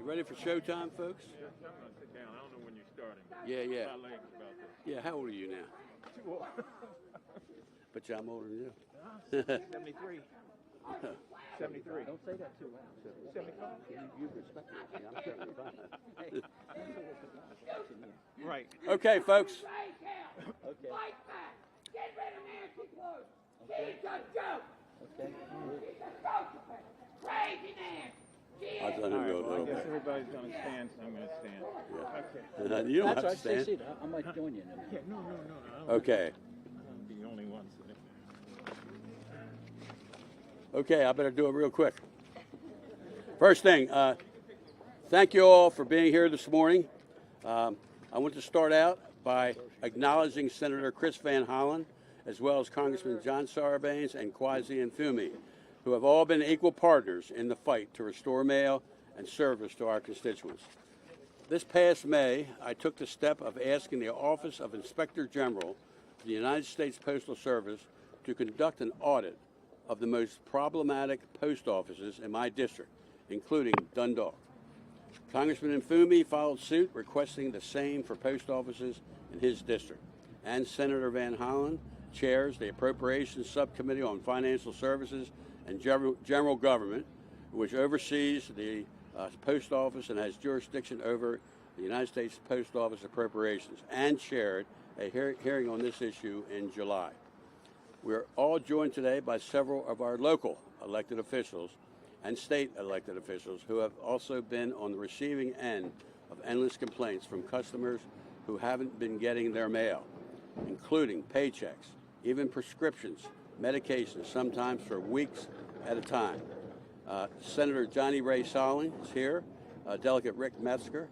You ready for showtime, folks? Yeah, I'm gonna sit down. I don't know when you're starting. Yeah. My legs about this. Yeah, how old are you now? Too old. But I'm older than you. 73. 73. Don't say that too loud. 75. You respect me. See, I'm 75. Hey, Right. Okay, folks. okay. Fight back! Get rid of Nancy Pelosi! Okay. She's a joke! Okay. She's a sociopath! Crazy Nancy! She I'll is. let All him right, go. well, I guess everybody's gonna stand, so I'm gonna stand. Okay. You don't That's have right. to stand. Stay seated. I might join you in a minute. Yeah, no. I don't Okay. I don't wanna be the only one sitting. Okay, I better do it real quick. First thing, thank you all for being here this morning. I want to start out by acknowledging Senator Chris Van Hollen, as well as Congressman John Sarbanes and Kwasi Mfume, who have all been equal partners in the fight to restore mail and service to our constituents. This past May, I took the step of asking the Office of Inspector General of the United States Postal Service to conduct an audit of the most problematic post offices in my district, including Dundalk. Congressman Mfume followed suit, requesting the same for post offices in his district. And Senator Van Hollen chairs the Appropriations Subcommittee on Financial Services and General Government, which oversees the post office and has jurisdiction over the United States Post Office appropriations, and chaired a hearing on this issue in July. We are all joined today by several of our local elected officials and state elected officials who have also been on the receiving end of endless complaints from customers who haven't been getting their mail, including paychecks, even prescriptions, medications, sometimes for weeks at a time. Senator Johnny Ray Solling is here, Delegate Rick Metzger,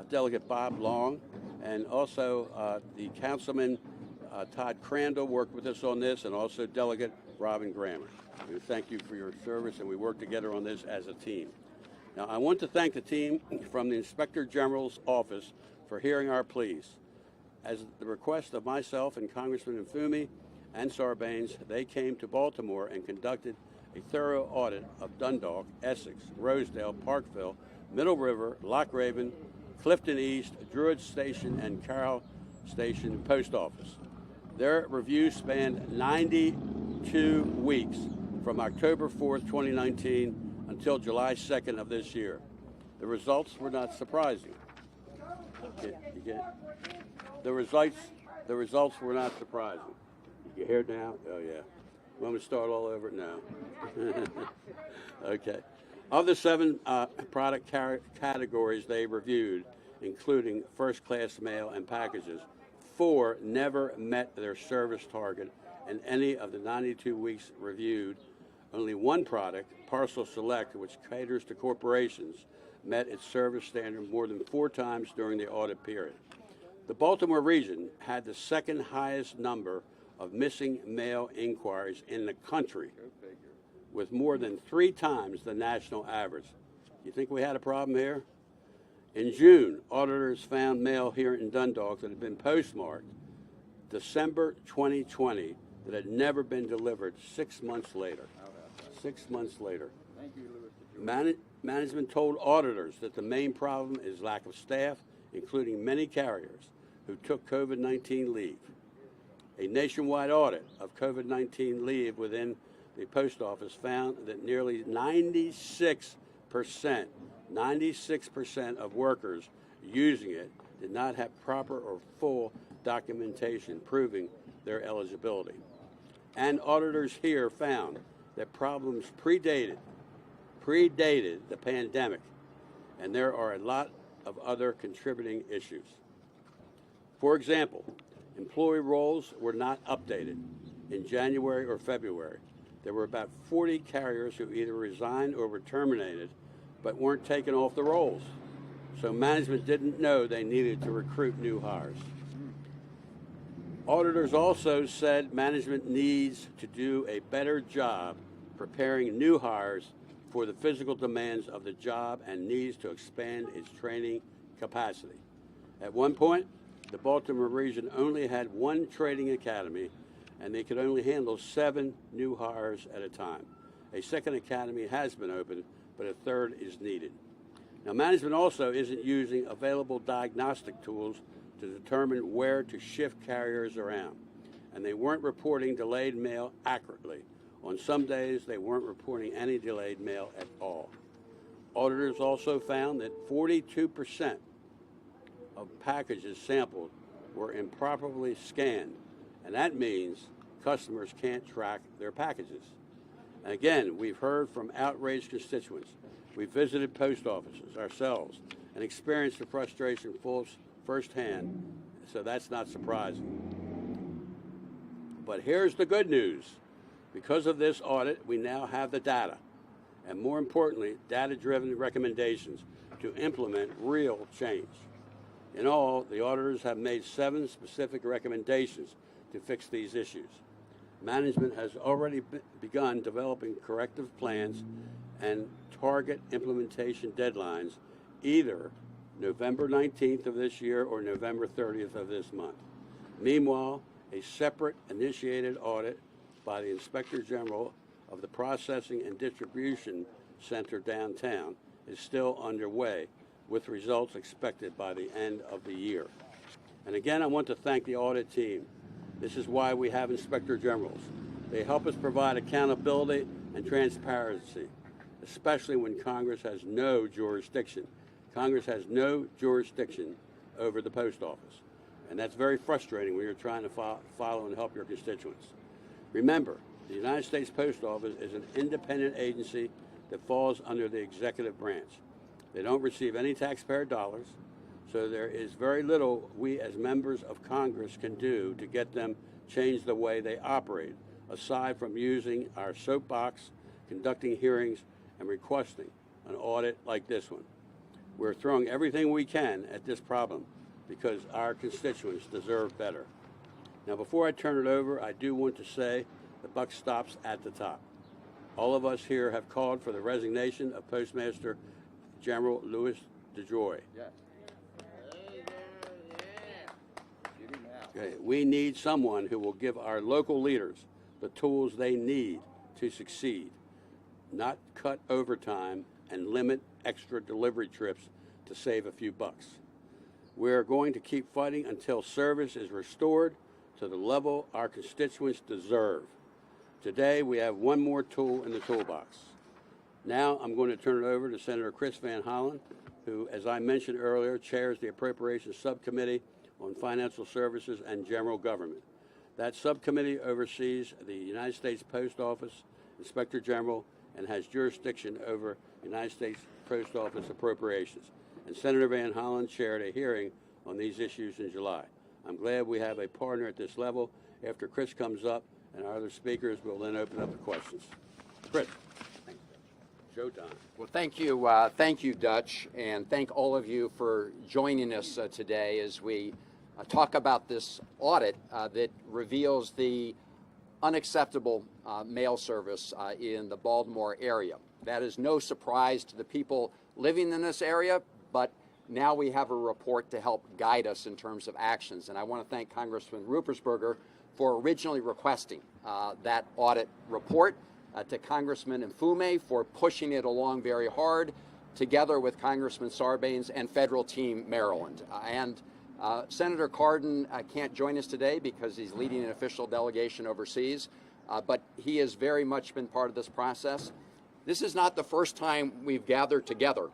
Delegate Bob Long, and also the Councilman Todd Crandall worked with us on this, and also Delegate Robin Grammer. We thank you for your service, and we work together on this as a team. Now, I want to thank the team from the Inspector General's office for hearing our pleas. As the request of myself and Congressman Mfume and Sarbanes, they came to Baltimore and conducted a thorough audit of Dundalk, Essex, Rosedale, Parkville, Middle River, Loch Raven, Clifton East, Druid Station, and Carroll Station Post Office. Their review spanned 92 weeks from October 4th, 2019 until July 2nd of this year. The results were not surprising. The results were not surprising. You hear it now? Oh, yeah. Want me to start all over? No. Okay. Of the 7 product categories they reviewed, including first-class mail and packages, 4 never met their service target, and any of the 92 weeks reviewed, only 1 product, Parcel Select, which caters to corporations, met its service standard more than 4 times during the audit period. The Baltimore region had the 2nd highest number of missing mail inquiries in the country, with more than 3 times the national average. You think we had a problem here? In June, auditors found mail here in Dundalk that had been postmarked December 2020 that had never been delivered 6 months later. 6 months later. Thank you, Louis. Management told auditors that the main problem is lack of staff, including many carriers who took COVID-19 leave. A nationwide audit of COVID-19 leave within the post office found that nearly 96% of workers using it did not have proper or full documentation proving their eligibility. And auditors here found that problems predated the pandemic, and there are a lot of other contributing issues. For example, employee roles were not updated in January or February. There were about 40 carriers who either resigned or were terminated, but weren't taken off the rolls. So management didn't know they needed to recruit new hires. Auditors also said management needs to do a better job preparing new hires for the physical demands of the job and needs to expand its training capacity. At one point, the Baltimore region only had 1 training academy, and they could only handle 7 new hires at a time. A second academy has been opened, but a third is needed. Now, management also isn't using available diagnostic tools to determine where to shift carriers around, and they weren't reporting delayed mail accurately. On some days, they weren't reporting any delayed mail at all. Auditors also found that 42% of packages sampled were improperly scanned, and that means customers can't track their packages. And again, we've heard from outraged constituents. We've visited post offices ourselves and experienced the frustration firsthand, so that's not surprising. But here's the good news. Because of this audit, we now have the data, and more importantly, data-driven recommendations to implement real change. In all, the auditors have made 7 specific recommendations to fix these issues. Management has already begun developing corrective plans and target implementation deadlines either November 19th of this year or November 30th of this month. Meanwhile, a separate initiated audit by the Inspector General of the Processing and Distribution Center downtown is still underway, with results expected by the end of the year. And again, I want to thank the audit team. This is why we have Inspector Generals. They help us provide accountability and transparency, especially when Congress has no jurisdiction. Congress has no jurisdiction over the post office. And that's very frustrating when you're trying to follow and help your constituents. Remember, the United States Post Office is an independent agency that falls under the executive branch. They don't receive any taxpayer dollars, so there is very little we as members of Congress can do to get them change the way they operate, aside from using our soapbox, conducting hearings, and requesting an audit like this one. We're throwing everything we can at this problem because our constituents deserve better. Now, before I turn it over, I do want to say the buck stops at the top. All of us here have called for the resignation of Postmaster General Louis DeJoy. Yes. Okay, we need someone who will give our local leaders the tools they need to succeed, not cut overtime and limit extra delivery trips to save a few bucks. We're going to keep fighting until service is restored to the level our constituents deserve. Today, we have one more tool in the toolbox. Now, I'm going to turn it over to Senator Chris Van Hollen, who, as I mentioned earlier, chairs the Appropriations Subcommittee on Financial Services and General Government. That subcommittee oversees the United States Post Office, Inspector General, and has jurisdiction over United States Post Office appropriations. And Senator Van Hollen chaired a hearing on these issues in July. I'm glad we have a partner at this level. After Chris comes up and our other speakers, we'll then open up the questions. Chris. Showtime. Well, thank you, Dutch, and thank all of you for joining us today as we talk about this audit that reveals the unacceptable mail service in the Baltimore area. That is no surprise to the people living in this area, but now we have a report to help guide us in terms of actions. And I want to thank Congressman Ruppersberger for originally requesting that audit report, to Congressman Mfume for pushing it along very hard, together with Congressman Sarbanes and Federal Team Maryland. Senator Cardin can't join us today because he's leading an official delegation overseas, but he has very much been part of this process. This is not the first time we've gathered together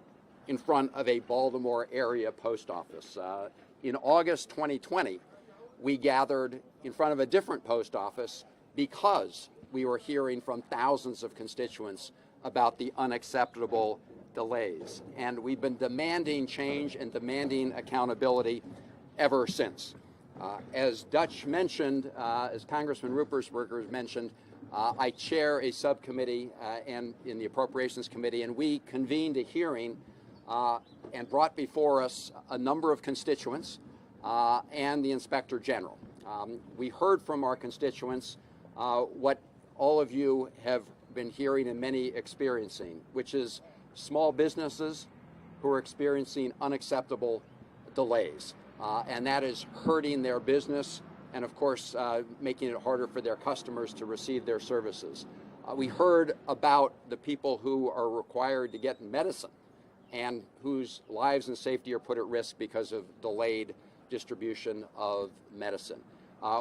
in front of a Baltimore-area post office. In August 2020, we gathered in front of a different post office because we were hearing from thousands of constituents about the unacceptable delays. And we've been demanding change and demanding accountability ever since. As Dutch mentioned, as Congressman Ruppersberger mentioned, I chair a subcommittee and in the Appropriations Committee, and we convened a hearing and brought before us a number of constituents and the Inspector General. We heard from our constituents what all of you have been hearing and many experiencing, which is small businesses who are experiencing unacceptable delays. And that is hurting their business and, of course, making it harder for their customers to receive their services. We heard about the people who are required to get medicine and whose lives and safety are put at risk because of delayed distribution of medicine.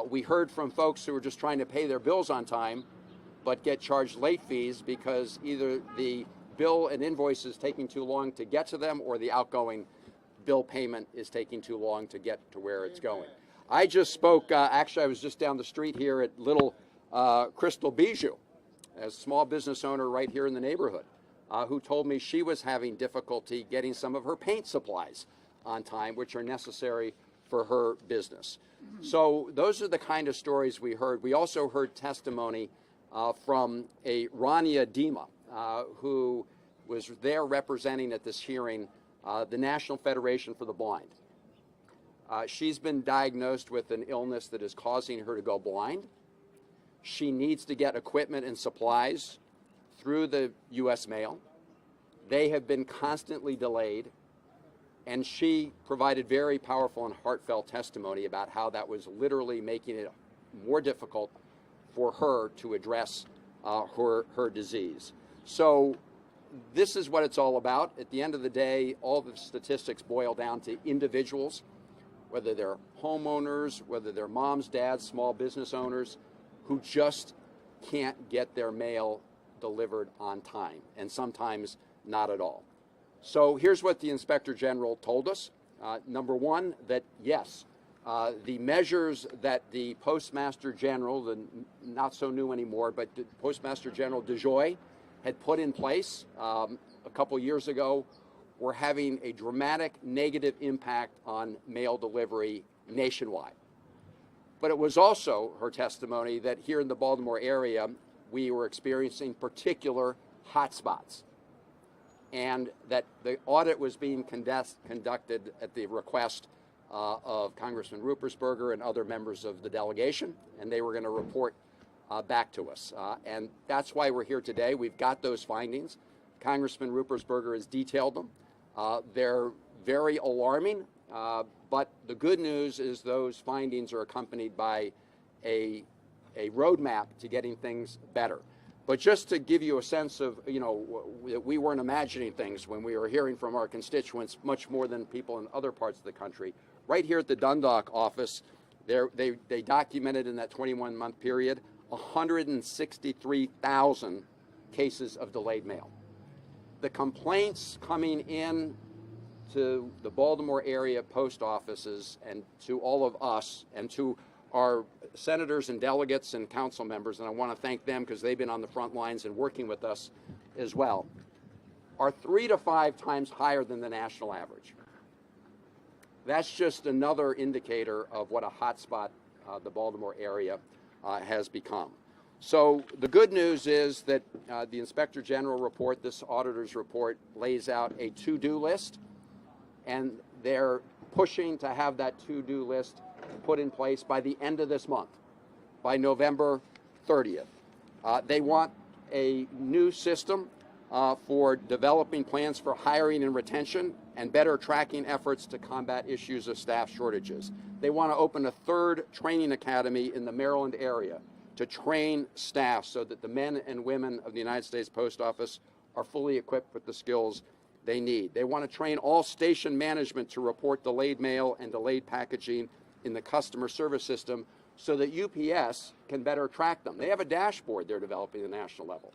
We heard from folks who are just trying to pay their bills on time, but get charged late fees because either the bill and invoice is taking too long to get to them, or the outgoing bill payment is taking too long to get to where it's going. I just spoke, actually I was just down the street here at Little Crystal Bijou, a small business owner right here in the neighborhood, who told me she was having difficulty getting some of her paint supplies on time, which are necessary for her business. So those are the kind of stories we heard. We also heard testimony from a Rania Dima, who was there representing at this hearing the National Federation for the Blind. She's been diagnosed with an illness that is causing her to go blind. She needs to get equipment and supplies through the U.S. mail. They have been constantly delayed, and she provided very powerful and heartfelt testimony about how that was literally making it more difficult for her to address her disease. So this is what it's all about. At the end of the day, all the statistics boil down to individuals, whether they're homeowners, whether they're moms, dads, small business owners, who just can't get their mail delivered on time, and sometimes not at all. So here's what the Inspector General told us. Number one, that yes, the measures that the Postmaster General, the not so new anymore, but the Postmaster General DeJoy had put in place a couple years ago were having a dramatic negative impact on mail delivery nationwide. But it was also her testimony that here in the Baltimore area, we were experiencing particular hotspots, and that the audit was being conducted at the request of Congressman Ruppersberger and other members of the delegation, and they were going to report back to us. And that's why we're here today. We've got those findings. Congressman Ruppersberger has detailed them. They're very alarming, but the good news is those findings are accompanied by a roadmap to getting things better. But just to give you a sense of, we weren't imagining things when we were hearing from our constituents much more than people in other parts of the country. Right here at the Dundalk office, they documented in that 21-month period 163,000 cases of delayed mail. The complaints coming in to the Baltimore area post offices and to all of us and to our senators and delegates and council members, and I want to thank them because they've been on the front lines and working with us as well, are 3 to 5 times higher than the national average. That's just another indicator of what a hotspot the Baltimore area has become. So the good news is that the Inspector General report, this auditor's report, lays out a to-do list, and they're pushing to have that to-do list put in place by the end of this month, by November 30th. They want a new system for developing plans for hiring and retention and better tracking efforts to combat issues of staff shortages. They want to open a 3rd training academy in the Maryland area to train staff so that the men and women of the United States Post Office are fully equipped with the skills they need. They want to train all station management to report delayed mail and delayed packaging in the customer service system so that UPS can better track them. They have a dashboard they're developing at the national level.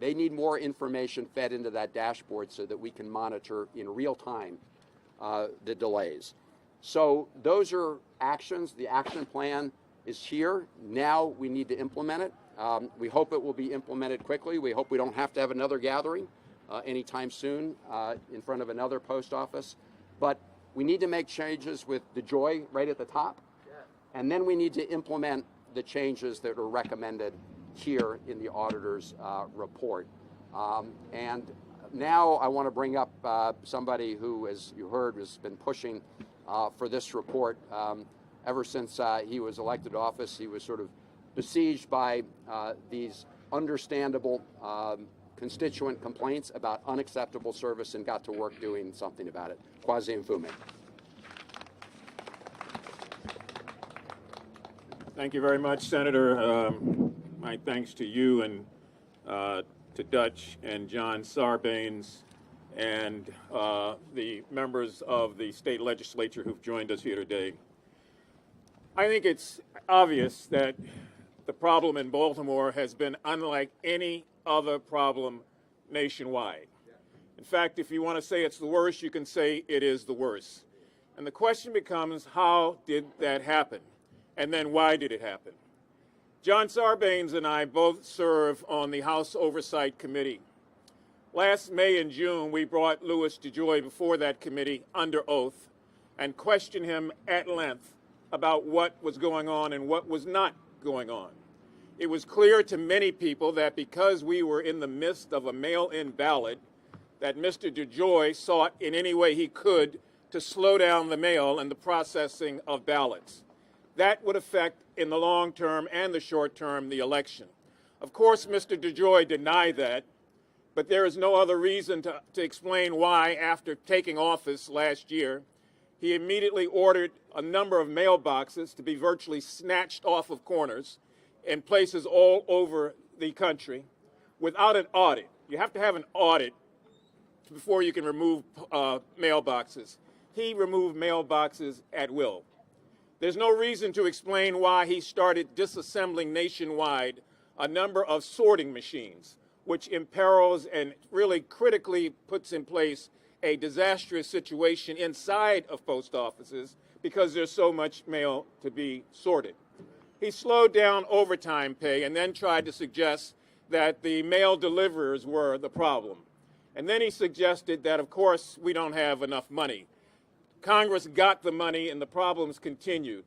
They need more information fed into that dashboard so that we can monitor in real time the delays. So those are actions. The action plan is here. Now we need to implement it. We hope it will be implemented quickly. We hope we don't have to have another gathering anytime soon in front of another post office. But we need to make changes with DeJoy right at the top. And then we need to implement the changes that are recommended here in the auditor's report. And now I want to bring up somebody who, as you heard, has been pushing for this report. Ever since he was elected to office, he was sort of besieged by these understandable constituent complaints about unacceptable service and got to work doing something about it. Kwasi Mfume. Thank you very much, Senator. My thanks to you and to Dutch and John Sarbanes and the members of the state legislature who've joined us here today. I think it's obvious that the problem in Baltimore has been unlike any other problem nationwide. In fact, if you want to say it's the worst, you can say it is the worst. And the question becomes, how did that happen? And then why did it happen? John Sarbanes and I both serve on the House Oversight Committee. Last May and June, we brought Louis DeJoy before that committee under oath and questioned him at length about what was going on and what was not going on. It was clear to many people that because we were in the midst of a mail-in ballot, that Mr. DeJoy sought in any way he could to slow down the mail and the processing of ballots. That would affect, in the long term and the short term, the election. Of course, Mr. DeJoy denied that, but there is no other reason to explain why, after taking office last year, he immediately ordered a number of mailboxes to be virtually snatched off of corners in places all over the country without an audit. You have to have an audit before you can remove mailboxes. He removed mailboxes at will. There's no reason to explain why he started disassembling nationwide a number of sorting machines, which imperils and really critically puts in place a disastrous situation inside of post offices because there's so much mail to be sorted. He slowed down overtime pay and then tried to suggest that the mail deliverers were the problem. And then he suggested that, of course, we don't have enough money. Congress got the money and the problems continued.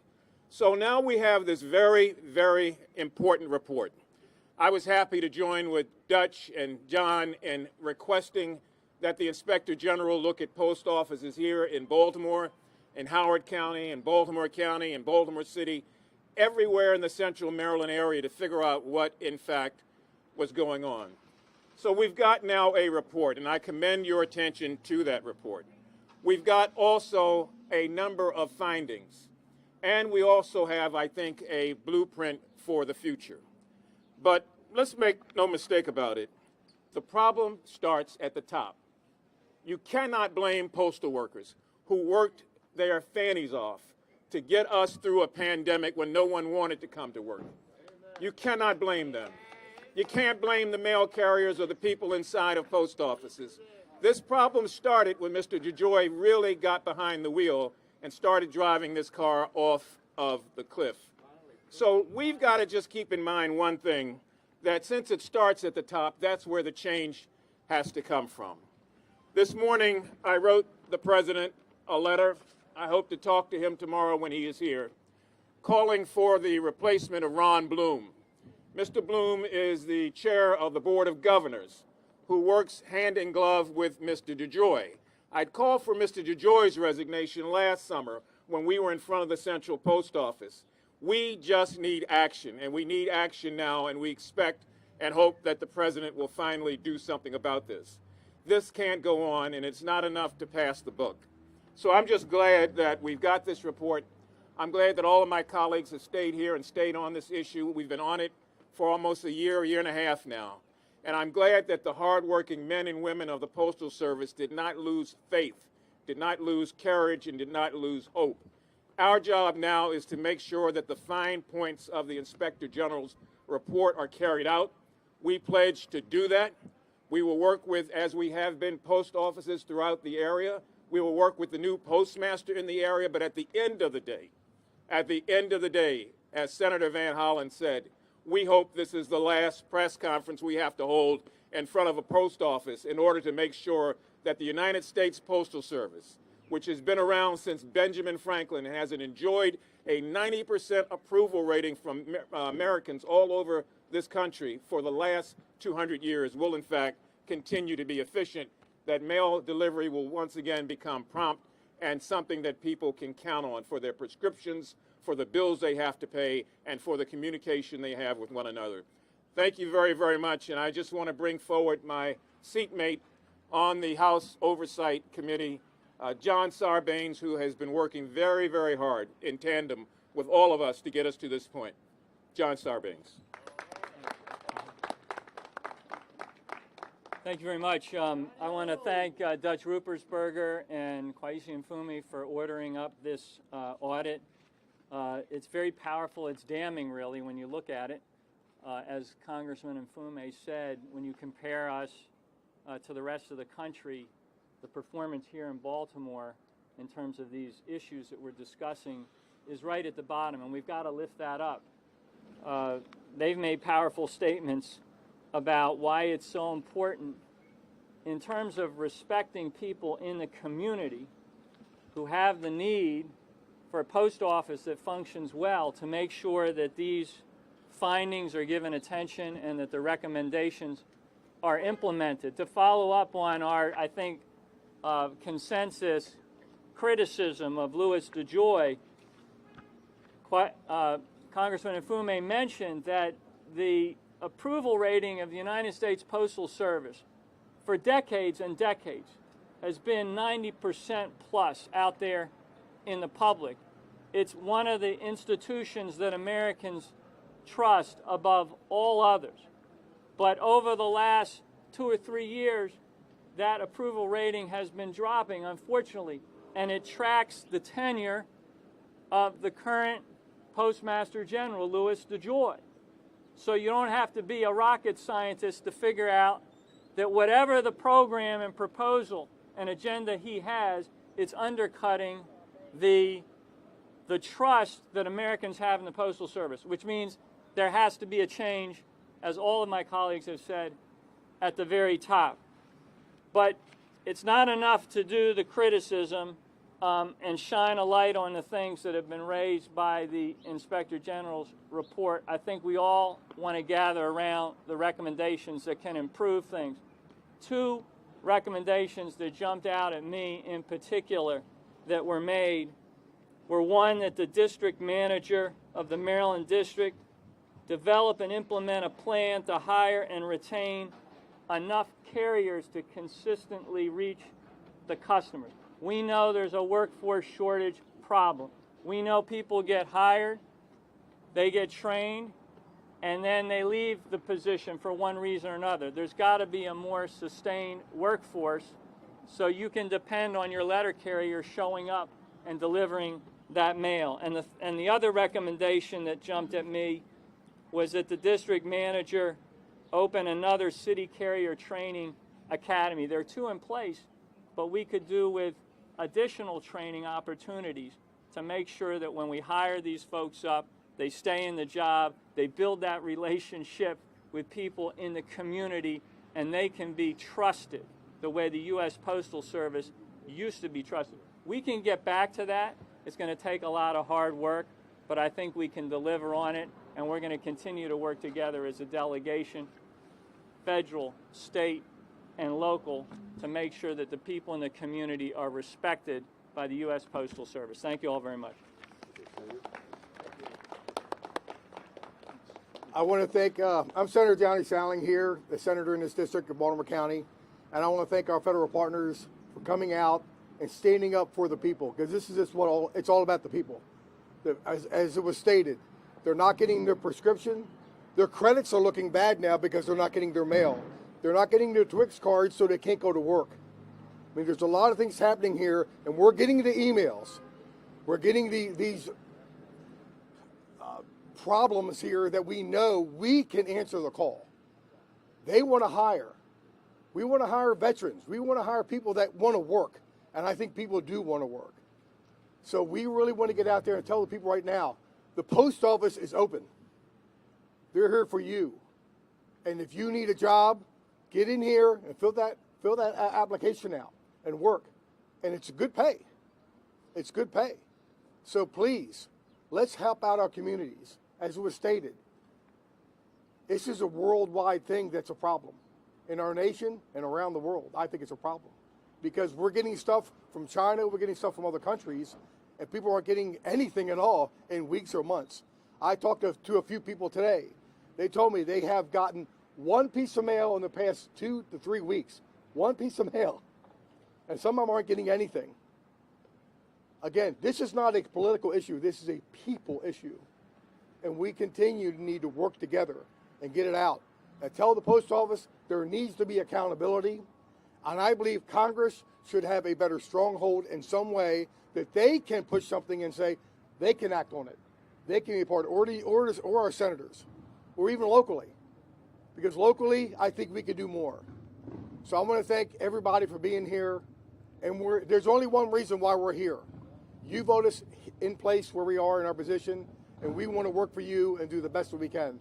So now we have this very, very important report. I was happy to join with Dutch and John in requesting that the Inspector General look at post offices here in Baltimore, in Howard County, in Baltimore County, in Baltimore City, everywhere in the central Maryland area to figure out what, in fact, was going on. So we've got now a report, and I commend your attention to that report. We've got also a number of findings, and we also have, I think, a blueprint for the future. But let's make no mistake about it. The problem starts at the top. You cannot blame postal workers who worked their fannies off to get us through a pandemic when no one wanted to come to work. You cannot blame them. You can't blame the mail carriers or the people inside of post offices. This problem started when Mr. DeJoy really got behind the wheel and started driving this car off of the cliff. So we've got to just keep in mind one thing, that since it starts at the top, that's where the change has to come from. This morning, I wrote the president a letter. I hope to talk to him tomorrow when he is here, calling for the replacement of Ron Bloom. Mr. Bloom is the chair of the Board of Governors, who works hand in glove with Mr. DeJoy. I'd called for Mr. DeJoy's resignation last summer when we were in front of the Central Post Office. We just need action, and we need action now, and we expect and hope that the president will finally do something about this. This can't go on, and it's not enough to pass the book. So I'm just glad that we've got this report. I'm glad that all of my colleagues have stayed here and stayed on this issue. We've been on it for almost a year and a half now. And I'm glad that the hardworking men and women of the Postal Service did not lose faith, did not lose courage, and did not lose hope. Our job now is to make sure that the fine points of the Inspector General's report are carried out. We pledge to do that. We will work with, as we have been, post offices throughout the area. We will work with the new postmaster in the area, but at the end of the day, as Senator Van Hollen said, we hope this is the last press conference we have to hold in front of a post office in order to make sure that the United States Postal Service, which has been around since Benjamin Franklin and has enjoyed a 90% approval rating from Americans all over this country for the last 200 years, will in fact continue to be efficient, that mail delivery will once again become prompt and something that people can count on for their prescriptions, for the bills they have to pay, and for the communication they have with one another. Thank you very, very much, and I just want to bring forward my seatmate on the House Oversight Committee, John Sarbanes, who has been working very, very hard in tandem with all of us to get us to this point. John Sarbanes. Thank you very much. I want to thank Dutch Rupersberger and Kwesi Mfume for ordering up this audit. It's very powerful. It's damning, really, when you look at it. As Congressman Mfume said, when you compare us to the rest of the country, the performance here in Baltimore in terms of these issues that we're discussing is right at the bottom, and we've got to lift that up. They've made powerful statements about why it's so important in terms of respecting people in the community who have the need for a post office that functions well, to make sure that these findings are given attention and that the recommendations are implemented. To follow up on our, I think, consensus criticism of Louis DeJoy, Congressman Mfume mentioned that the approval rating of the United States Postal Service for decades and decades has been 90% plus out there in the public. It's one of the institutions that Americans trust above all others. But over the last 2 or 3 years, that approval rating has been dropping, unfortunately, and it tracks the tenure of the current Postmaster General, Louis DeJoy. So you don't have to be a rocket scientist to figure out that whatever the program and proposal and agenda he has, it's undercutting the trust that Americans have in the Postal Service, which means there has to be a change, as all of my colleagues have said, at the very top. But it's not enough to do the criticism and shine a light on the things that have been raised by the Inspector General's report. I think we all want to gather around the recommendations that can improve things. 2 recommendations that jumped out at me in particular that were made were, one, that the district manager of the Maryland district develop and implement a plan to hire and retain enough carriers to consistently reach the customers. We know there's a workforce shortage problem. We know people get hired, they get trained, and then they leave the position for one reason or another. There's got to be a more sustained workforce so you can depend on your letter carrier showing up and delivering that mail. And the other recommendation that jumped at me was that the district manager open another city carrier training academy. There are 2 in place, but we could do with additional training opportunities to make sure that when we hire these folks up, they stay in the job, they build that relationship with people in the community, and they can be trusted the way the U.S. Postal Service used to be trusted. We can get back to that. It's going to take a lot of hard work, but I think we can deliver on it, and we're going to continue to work together as a delegation, federal, state, and local, to make sure that the people in the community are respected by the U.S. Postal Service. Thank you all very much. I want to thank, I'm Senator Johnny Salling here, the senator in this district of Baltimore County, and I want to thank our federal partners for coming out and standing up for the people, because this is just it's all about the people. As it was stated, they're not getting their prescription. Their credits are looking bad now because they're not getting their mail. They're not getting their Twix cards, so they can't go to work. I mean, there's a lot of things happening here, and we're getting the emails. We're getting these problems here that we know we can answer the call. They want to hire. We want to hire veterans. We want to hire people that want to work, and I think people do want to work. So we really want to get out there and tell the people right now, the post office is open. They're here for you. And if you need a job, get in here and fill that application out and work. And it's good pay. It's good pay. So please, let's help out our communities. As it was stated, this is a worldwide thing that's a problem. In our nation and around the world, I think it's a problem. Because we're getting stuff from China, we're getting stuff from other countries, and people aren't getting anything at all in weeks or months. I talked to a few people today. They told me they have gotten 1 piece of mail in the past 2 to 3 weeks. 1 piece of mail. And some of them aren't getting anything. Again, this is not a political issue. This is a people issue. And we continue to need to work together and get it out. and tell the post office there needs to be accountability. And I believe Congress should have a better stronghold in some way that they can push something and say they can act on it. They can be a part of it, or our senators, or even locally. Because locally, I think we could do more. So I want to thank everybody for being here. And there's only one reason why we're here. You vote us in place where we are in our position, and we want to work for you and do the best that we can.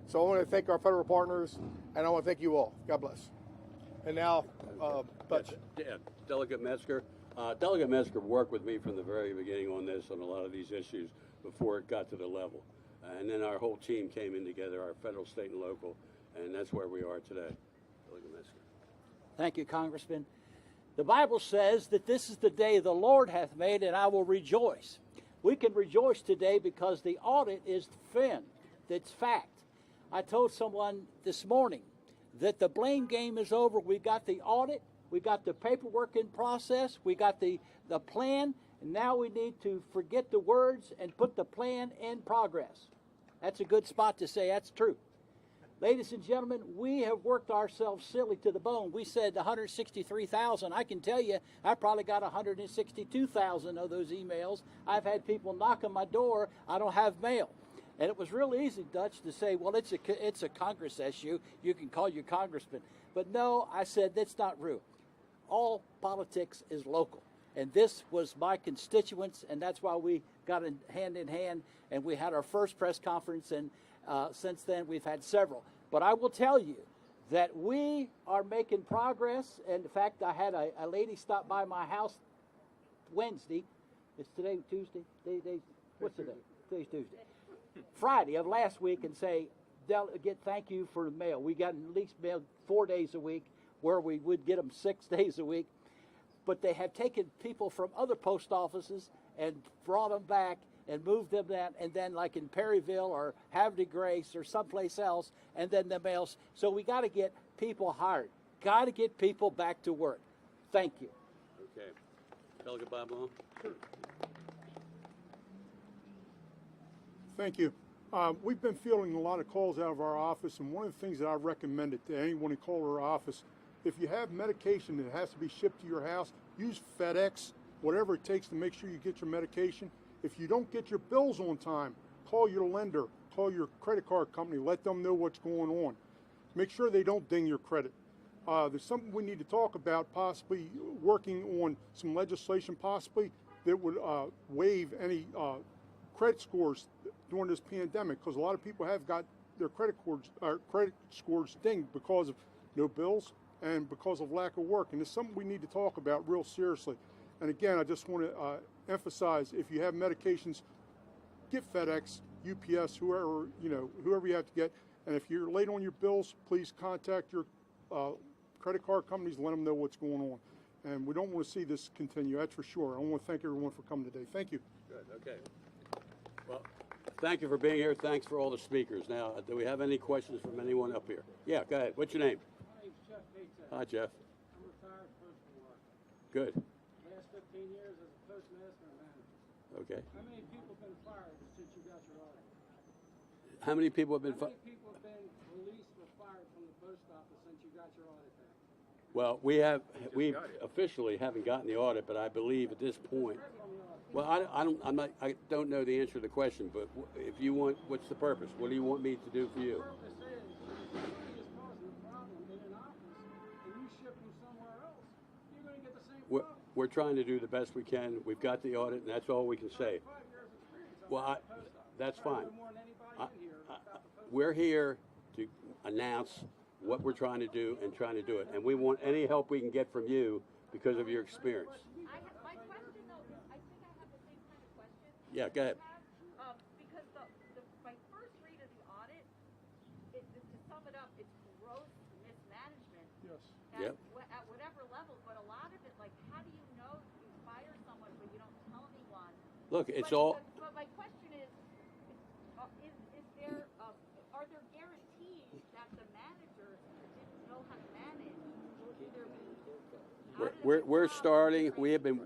So I want to thank our federal partners, and I want to thank you all. God bless. And now, Dutch. Yeah, Delegate Metzger. Delegate Metzger worked with me from the very beginning on this, on a lot of these issues, before it got to the level. And then our whole team came in together, our federal, state, and local, and that's where we are today. Delegate Metzger. Thank you, Congressman. The Bible says that this is the day the Lord hath made, and I will rejoice. We can rejoice today because the audit is fin. It's fact. I told someone this morning that the blame game is over. We got the audit. We got the paperwork in process. We got the plan. And now we need to forget the words and put the plan in progress. That's a good spot to say that's true. Ladies and gentlemen, we have worked ourselves silly to the bone. We said 163,000. I can tell you, I probably got 162,000 of those emails. I've had people knock on my door. I don't have mail. And it was real easy, Dutch, to say, well, it's a Congress issue. You can call your congressman. But no, I said, that's not true. All politics is local. And this was my constituents, and that's why we got in hand, and we had our first press conference, and since then we've had several. But I will tell you that we are making progress. And in fact, I had a lady stop by my house Wednesday. It's today Tuesday? What's the day? Today's Tuesday. Friday of last week, and say, Delegate, thank you for the mail. We got at least mail 4 days a week, where we would get them 6 days a week. But they have taken people from other post offices and brought them back and moved them down, and then like in Perryville or Havre de Grace or someplace else, and then the mails. So we got to get people hired. Got to get people back to work. Thank you. Okay. Delegate Bob Long. Thank you. We've been fielding a lot of calls out of our office, and one of the things that I've recommended to anyone who calls our office, if you have medication that has to be shipped to your house, use FedEx, whatever it takes to make sure you get your medication. If you don't get your bills on time, call your lender, call your credit card company, let them know what's going on. Make sure they don't ding your credit. There's something we need to talk about, possibly working on some legislation possibly that would waive any credit scores during this pandemic, because a lot of people have got their credit scores dinged because of no bills and because of lack of work. And it's something we need to talk about real seriously. And again, I just want to emphasize, if you have medications, get FedEx, UPS, whoever you have to get. And if you're late on your bills, please contact your credit card companies, let them know what's going on. And we don't want to see this continue, that's for sure. I want to thank everyone for coming today. Thank you. Good. Okay. Well, thank you for being here. Thanks for all the speakers. Now, do we have any questions from anyone up here? Yeah, go ahead. What's your name? My name's Jeff Bates. Hi, Jeff. I'm retired postal worker. Good. Last 15 years as a postmaster and manager. Okay. How many people have been fired since you got your audit? How many people have been How many people have been released or fired from the post office since you got your audit back? Well, we officially haven't gotten the audit, but I believe at this point. Well, I don't know the answer to the question, but if you want, what's the purpose? What do you want me to do for you? The purpose is, somebody is causing a problem in an office, and you ship them somewhere else, you're going to get the same problem. We're trying to do the best we can. We've got the audit, and that's all we can say. 5 years experience. Well, that's fine. More than anybody in here about the post. We're here to announce what we're trying to do and trying to do it, and we want any help we can get from you because of your experience. My question, though, is I think I have the same kind of question. Yeah, go ahead. Because my first read of the audit, to sum it up, it's gross mismanagement. Yes. Yep. At whatever level, but a lot of it, like, how do you know you fire someone but you don't tell anyone? Look, it's But- all. But my question is there, are there guarantees that the manager didn't know how to manage? Will either be out of We're the job starting. or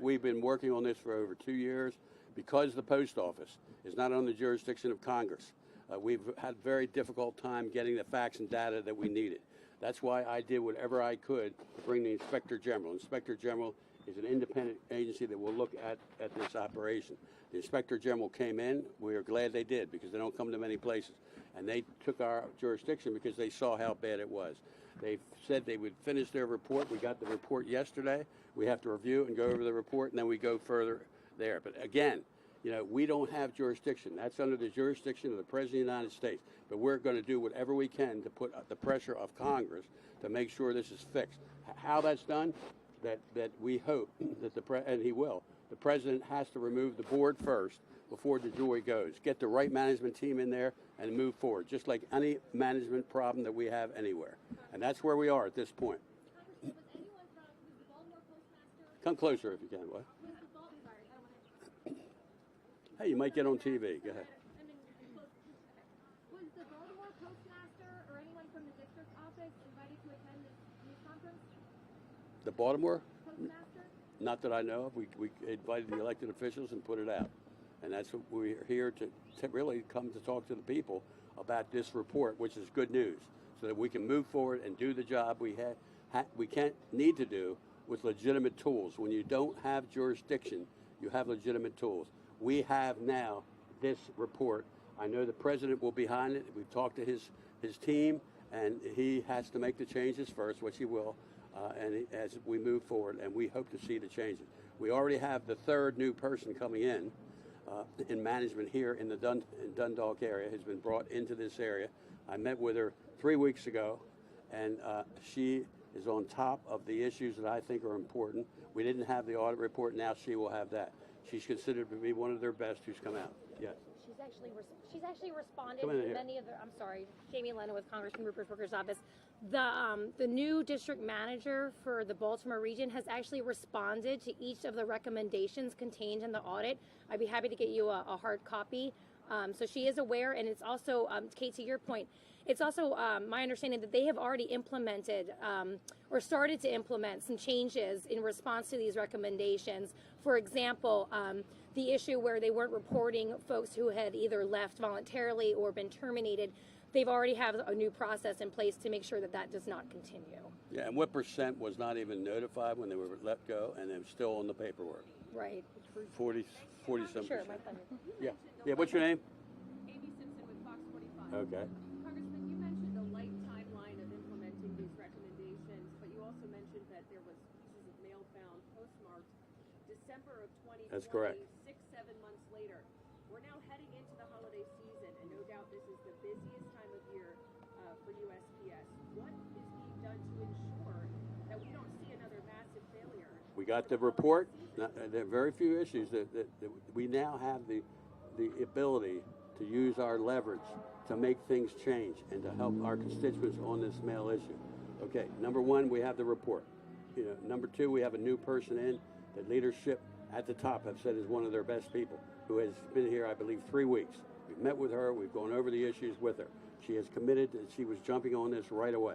We've been working on this for over 2 years because the post office is not under the jurisdiction of Congress. We've had a very difficult time getting the facts and data that we needed. That's why I did whatever I could to bring the Inspector General. Inspector General is an independent agency that will look at this operation. The Inspector General came in. We are glad they did, because they don't come to many places. And they took our jurisdiction because they saw how bad it was. They said they would finish their report. We got the report yesterday. We have to review and go over the report, and then we go further there. But again, you know, we don't have jurisdiction. That's under the jurisdiction of the President of the United States. But we're going to do whatever we can to put the pressure of Congress to make sure this is fixed. How that's done, that we hope that and he will, the President has to remove the board first before the jury goes. Get the right management team in there and move forward, just like any management problem that we have anywhere. And that's where we are at this point. Was anyone from the Baltimore postmaster? Come closer if you can. What? Hey, you might get on TV. Go ahead. Was the Baltimore postmaster or anyone from the district office invited to attend this news conference? The Baltimore? Postmaster? Not that I know of. We invited the elected officials and put it out. And that's what we're here to really come to talk to the people about this report, which is good news, so that we can move forward and do the job we need to do with legitimate tools. When you don't have jurisdiction, you have legitimate tools. We have now this report. I know the President will be behind it. We've talked to his team, and he has to make the changes first, which he will, as we move forward, and we hope to see the changes. We already have the third new person coming in management here in the Dundalk area, has been brought into this area. I met with her 3 weeks ago, and she is on top of the issues that I think are important. We didn't have the audit report. Now she will have that. She's considered to be one of their best who's come out. Yes. She's actually responded Come in to here. many of the. I'm sorry, Jamie Lennon with Congressman Rupert's Workers Office. The new district manager for the Baltimore region has actually responded to each of the recommendations contained in the audit. I'd be happy to get you a hard copy. So she is aware, and it's also, Kate, to your point, it's also my understanding that they have already implemented or started to implement some changes in response to these recommendations. For example, the issue where they weren't reporting folks who had either left voluntarily or been terminated, they've already have a new process in place to make sure that that does not continue. Yeah, and what percent was not even notified when they were let go, and they're still on the paperwork? Right. 40 some Sure, percent. my pleasure. Yeah. Yeah. What's your name? Amy Simpson with Fox 45. Okay. Congressman, you mentioned the light timeline of implementing these recommendations, but you also mentioned that there was pieces of mail found postmarked December of 2020. That's correct. 6-7 months later. We're now heading into the holiday season, and no doubt this is the busiest time of year for USPS. What is being done to ensure that we don't see another massive failure? We got the report. There are very few issues that we now have the ability to use our leverage to make things change and to help our constituents on this mail issue. Okay, number one, we have the report. You know, number two, we have a new person in that leadership at the top have said is one of their best people, who has been here, I believe, 3 weeks. We've met with her. We've gone over the issues with her. She has committed that she was jumping on this right away.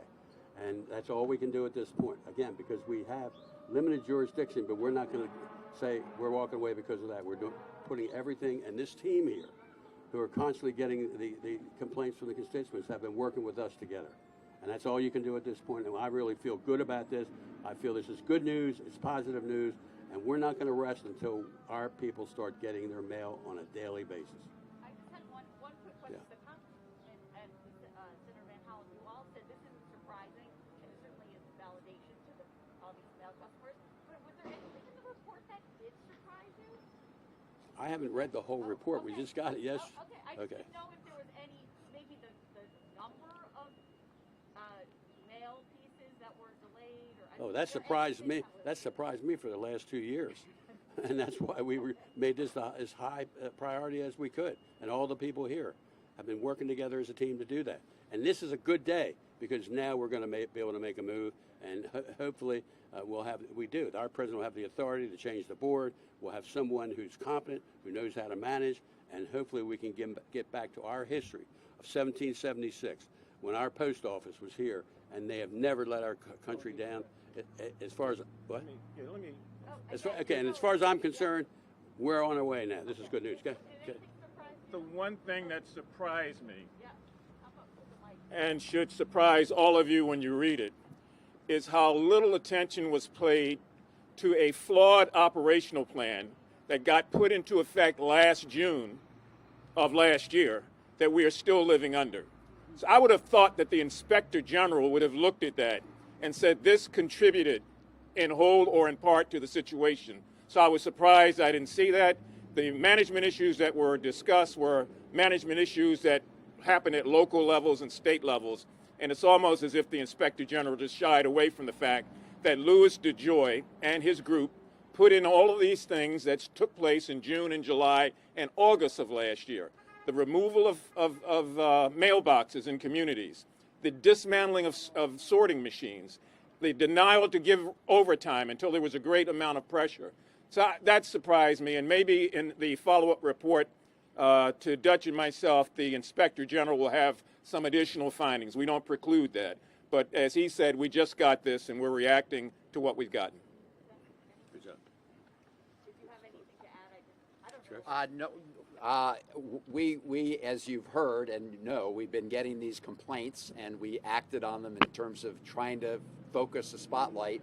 And that's all we can do at this point. Again, because we have limited jurisdiction, but we're not going to say we're walking away because of that. We're putting everything, and this team here, who are constantly getting the complaints from the constituents, have been working with us together. And that's all you can do at this point. And I really feel good about this. I feel this is good news. It's positive news. And we're not going to rest until our people start getting their mail on a daily basis. I just had one quick question. The Congressman and Senator Van Hollen, you all said this isn't surprising, and it certainly is validation to all these mail customers. But was there anything in the report that did surprise you? I haven't read the whole report. We just got it. Yes. Okay. I just didn't know if there was any, maybe the number of mail pieces that were delayed, or. Oh, that surprised me. That surprised me for the last 2 years. And that's why we made this as high a priority as we could. And all the people here have been working together as a team to do that. And this is a good day, because now we're going to be able to make a move, and hopefully we do. Our president will have the authority to change the board. We'll have someone who's competent, who knows how to manage, and hopefully we can get back to our history of 1776, when our post office was here, and they have never let our country down. As far as what? Let me. Okay, and as far as I'm concerned, we're on our way now. This is good news. Okay. Did anything surprise you? the one thing that surprised me, and should surprise all of you when you read it, is how little attention was paid to a flawed operational plan that got put into effect last June of last year that we are still living under. So I would have thought that the Inspector General would have looked at that and said this contributed in whole or in part to the situation. So I was surprised I didn't see that. The management issues that were discussed were management issues that happened at local levels and state levels. And it's almost as if the Inspector General just shied away from the fact that Louis DeJoy and his group put in all of these things that took place in June and July and August of last year. The removal of mailboxes in communities, the dismantling of sorting machines, the denial to give overtime until there was a great amount of pressure. So that surprised me, and maybe in the follow-up report to Dutch and myself, the Inspector General will have some additional findings. We don't preclude that. But as he said, we just got this, and we're reacting to what we've gotten. Good job. Did you have anything to add? I don't know. No, we, as you've heard and know, we've been getting these complaints, and we acted on them in terms of trying to focus the spotlight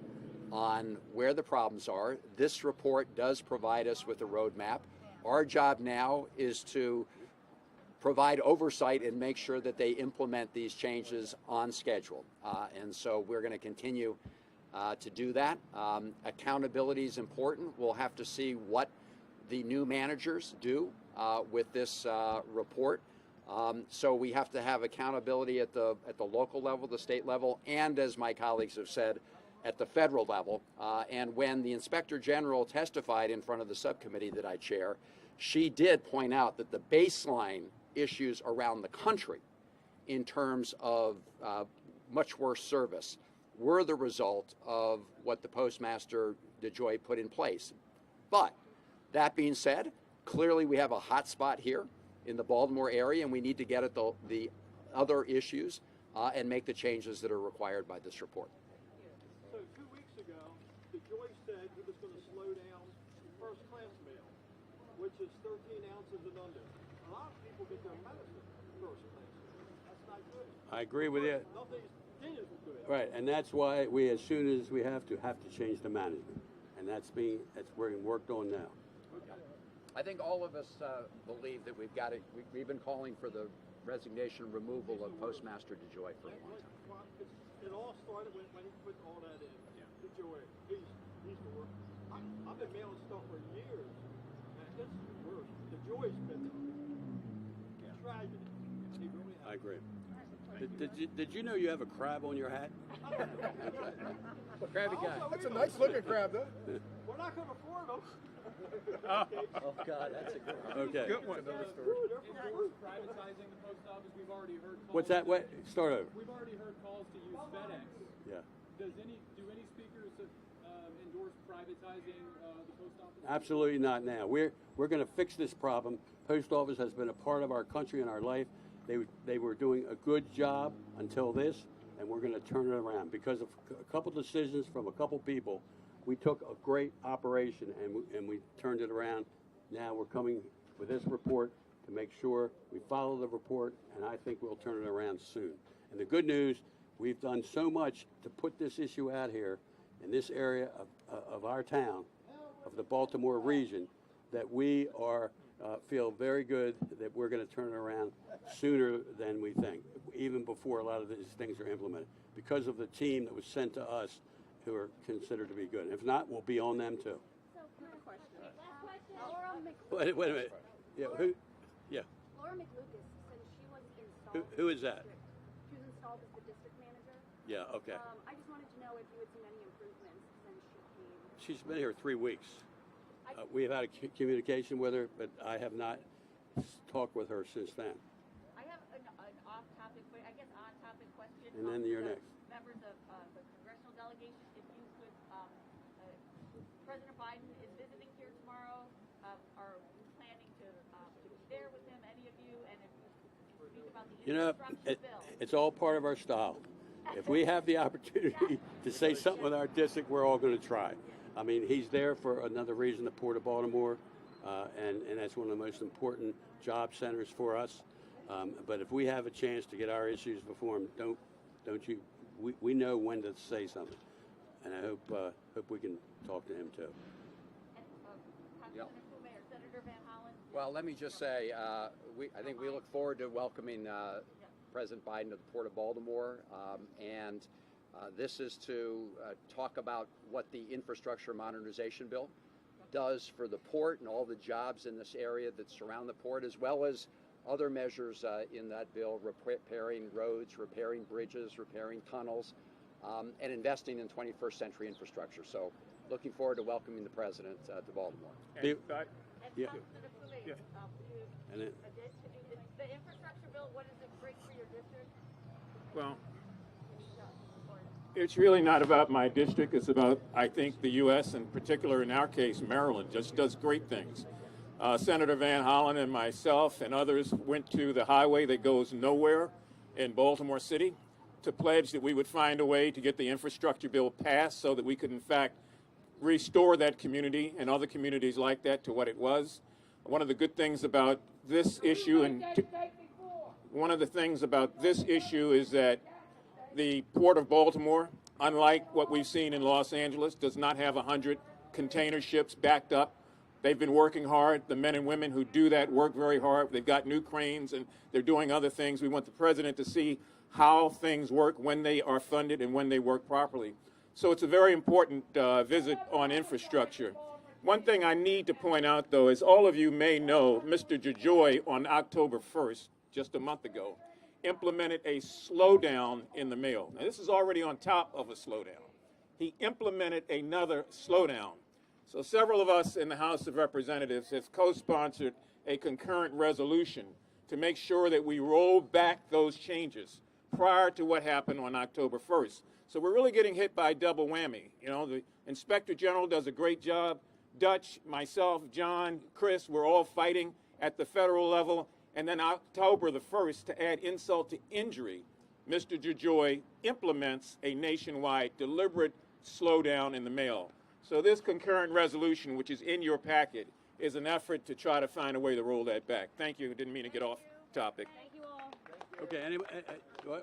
on where the problems are. This report does provide us with a roadmap. Our job now is to provide oversight and make sure that they implement these changes on schedule. And so we're going to continue to do that. Accountability is important. We'll have to see what the new managers do with this report. So we have to have accountability at the local level, the state level, and as my colleagues have said, at the federal level. And when the Inspector General testified in front of the subcommittee that I chair, she did point out that the baseline issues around the country in terms of much worse service were the result of what the Postmaster DeJoy put in place. But that being said, clearly we have a hot spot here in the Baltimore area, and we need to get at the other issues and make the changes that are required by this report. So 2 weeks ago, DeJoy said he was going to slow down first-class mail, which is 13 ounces and under. A lot of people get their medicine first class. That's not good. I agree with you. Nothing's good. Right, and that's why we, as soon as we have to change the management, and that's being worked on now. I think all of us believe that we've got it. We've been calling for the resignation and removal of Postmaster DeJoy for a long time. It all started when he put all that in. DeJoy, he's the worst. I've been mailing stuff for years, and it's the worst. DeJoy's been a tragedy. He really has. I agree. Did you know you have a crab on your hat? Crabby guy. That's a nice looking crab, though. We're not going to afford them. Oh God, that's a good one. Okay. Good one. Privatizing the post office, we've already heard calls. What's that? What? Start over. We've already heard calls to use FedEx. Yeah. Do any speakers endorse privatizing the post office? Absolutely not now. We're going to fix this problem. Post office has been a part of our country and our life. They were doing a good job until this, and we're going to turn it around because of a couple decisions from a couple people. We took a great operation and we turned it around. Now we're coming with this report to make sure we follow the report, and I think we'll turn it around soon. And the good news, we've done so much to put this issue out here in this area of our town, of the Baltimore region, that we feel very good that we're going to turn it around sooner than we think, even before a lot of these things are implemented, because of the team that was sent to us who are considered to be good. If not, we'll be on them too. So, quick question. Laura Wait a minute. Yeah, who? Yeah. Laura McLucas, since she was installed. Who is that? She was installed as the district manager. Yeah. Okay. I just wanted to know if you had seen any improvements since she came. She's been here 3 weeks. We have had a communication with her, but I have not talked with her since then. I have an off-topic, I guess on-topic question. And then you're next. Members of the Congressional delegation, if you could, President Biden is visiting here tomorrow. Are we planning to be there with him, any of you? And if you could speak about the infrastructure bill. It's all part of our style. If we have the opportunity to say something with our district, we're all going to try. I mean, he's there for another reason, the Port of Baltimore. and that's one of the most important job centers for us. But if we have a chance to get our issues before him, don't you? We know when to say something, and I hope we can talk to him too. Congressman Fume or Senator Van Hollen? Well, let me just say, I think we look forward to welcoming President Biden to the Port of Baltimore, and this is to talk about what the infrastructure modernization bill does for the port and all the jobs in this area that surround the port, as well as other measures in that bill, repairing roads, repairing bridges, repairing tunnels, and investing in 21st century infrastructure. So looking forward to welcoming the president to Baltimore. And, Yeah. Congressman Fume, Yeah. And it, the infrastructure bill, what does it bring for your district? well, it's really not about my district. It's about, I think, the U.S., in particular, in our case, Maryland, just does great things. Senator Van Hollen and myself and others went to the highway that goes nowhere in Baltimore City to pledge that we would find a way to get the infrastructure bill passed so that we could, in fact, restore that community and other communities like that to what it was. One of the good things about this issue, one of the things about this issue is that the Port of Baltimore, unlike what we've seen in Los Angeles, does not have 100 container ships backed up. They've been working hard. The men and women who do that work very hard. They've got new cranes and they're doing other things. We want the president to see how things work when they are funded and when they work properly. So it's a very important visit on infrastructure. One thing I need to point out, though, is all of you may know, Mr. DeJoy on October 1st, just a month ago, implemented a slowdown in the mail. Now, this is already on top of a slowdown. He implemented another slowdown. So several of us in the House of Representatives have co-sponsored a concurrent resolution to make sure that we roll back those changes prior to what happened on October 1st. So we're really getting hit by a double whammy. You know, the Inspector General does a great job. Dutch, myself, John, Chris, we're all fighting at the federal level. And then October the 1st, to add insult to injury, Mr. DeJoy implements a nationwide deliberate slowdown in the mail. So this concurrent resolution, which is in your packet, is an effort to try to find a way to roll that back. Thank you. Didn't mean to get off topic. Thank you all. okay. Anybody? What?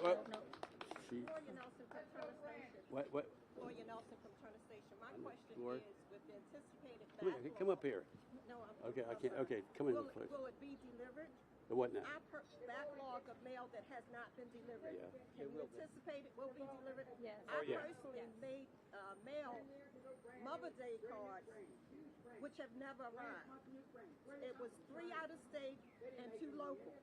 She, what? Lawyer Nelson from Turner Station. My question Lord. is, with the anticipated Come here, come up here. No, Okay, I can't. Okay, come in, please. Will it be delivered? The what now? Our backlog of mail that has not been delivered. Yeah. Can we anticipate it will be delivered? Yes. I yeah. personally made mail Mother's Day cards, which have never arrived. It was 3 out of state and 2 local.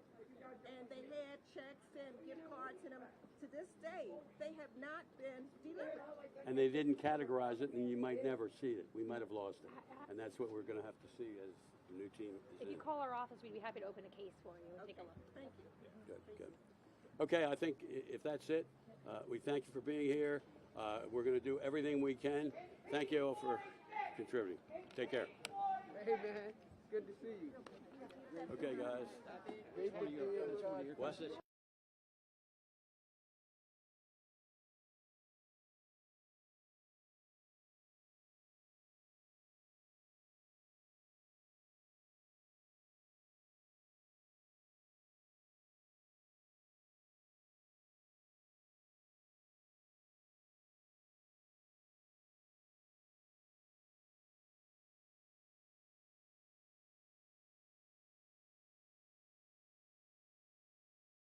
And they had checks and gift cards in them. To this day, they have not been delivered. And they didn't categorize it, and you might never see it. We might have lost it, and that's what we're going to have to see as the new team is If you in. call our office, we'd be happy to open a case for you and take a look. Thank you. Good, good. Okay, I think if that's it, we thank you for being here. We're going to do everything we can. Thank you all for contributing. Take care. Hey, man. Good to see you. Okay, guys. What?